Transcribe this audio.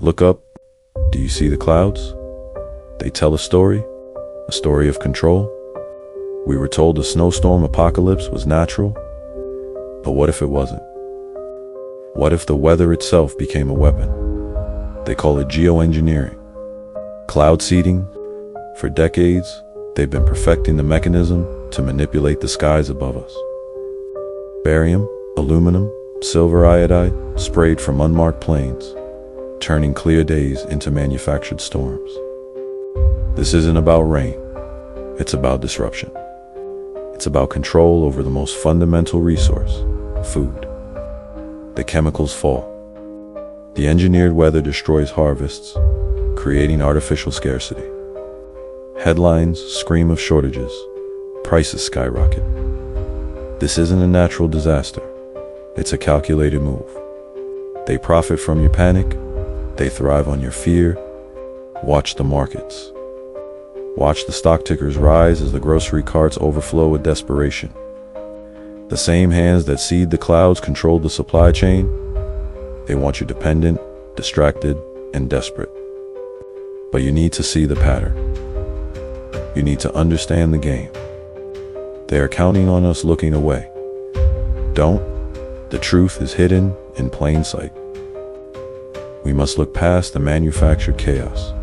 Look up. Do you see the clouds? They tell a story of control. We were told a snowstorm apocalypse was natural, but what if it wasn't? What if the weather itself became a weapon? They call it geoengineering. Cloud seeding. For decades, they've been perfecting the mechanism to manipulate the skies above us. Barium, aluminum, silver iodide sprayed from unmarked plains, turning clear days into manufactured storms. This isn't about rain. It's about disruption. It's about control over the most fundamental resource, food. The chemicals fall. The engineered weather destroys harvests, creating artificial scarcity. Headlines scream of shortages. Prices skyrocket. This isn't a natural disaster. It's a calculated move. They profit from your panic. They thrive on your fear. Watch the markets. Watch the stock tickers rise as the grocery carts overflow with desperation. The same hands that seed the clouds control the supply chain. They want you dependent, distracted, and desperate. But you need to see the pattern. You need to understand the game. They are counting on us looking away. Don't. The truth is hidden in plain sight. We must look past the manufactured chaos.